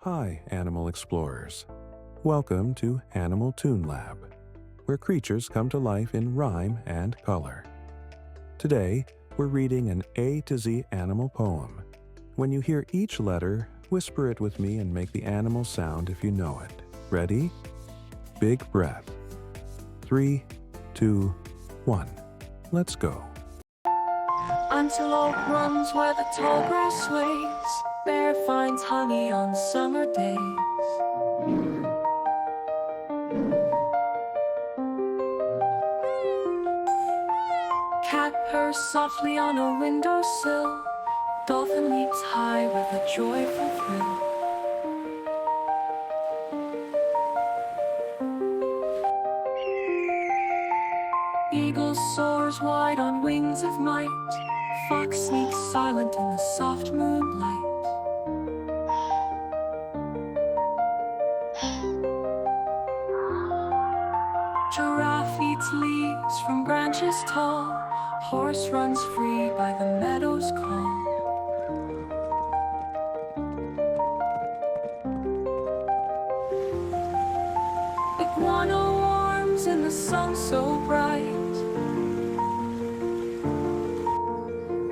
Hi, animal explorers. Welcome to Animal Toon Lab, where creatures come to life in rhyme and color. Today, we're reading an A to Z animal poem. When you hear each letter, whisper it with me and make the animal sound if you know it. Ready? Big breath. 3, 2, 1. Let's go. Antelope runs where the tall grass sways. Bear finds honey on summer days. Cat purrs softly on a windowsill. Dolphin leaps high with a joyful thrill. Eagle soars wide on wings of might. Fox sneaks silent in the soft moonlight. Giraffe eats leaves from branches tall. Horse runs free by the meadow's call. Iguana warms in the sun so bright.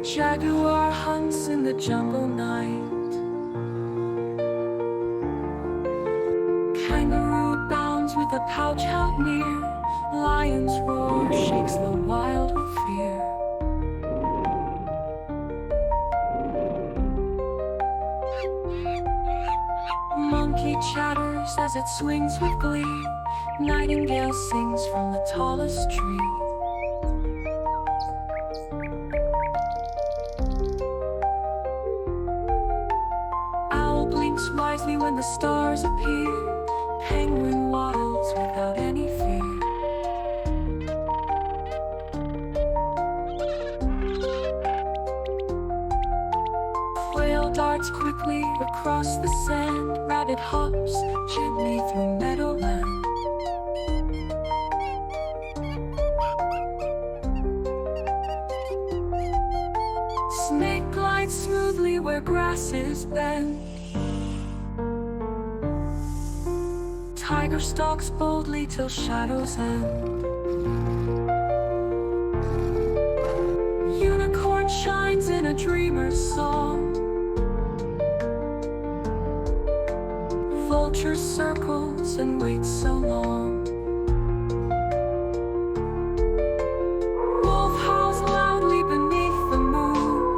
Jaguar hunts in the jungle night. Kangaroo bounds with a pouch out near. Lion's roar shakes the wild with fear. Monkey chatters as it swings with glee. Nightingale sings from the tallest tree. Owl blinks wisely when the stars appear. Penguin waddles without any fear. Quail darts quickly across the sand. Rabbit hops gently through meadowland. Snake glides smoothly where grasses bend. Tiger stalks boldly till shadows end. Unicorn shines in a dreamer's song. Vulture circles and waits so long. Wolf howls loudly beneath the moon.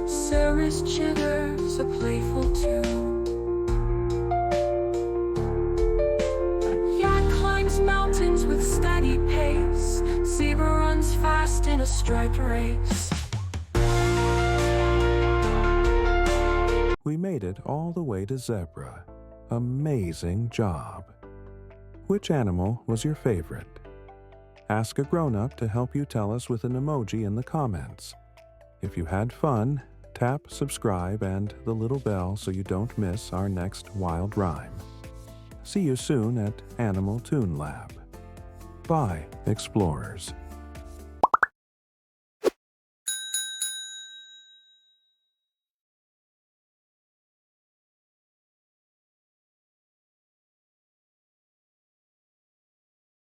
Xerus jitters a playful tune. Mountains with steady pace. Zebra runs fast in a striped race. We made it all the way to zebra. Amazing job. Which animal was your favorite? Ask a grown-up to help you tell us with an emoji in the comments. If you had fun, tap subscribe and the little bell so you don't miss our next wild rhyme. See you soon at Animal Toon Lab. Bye, explorers.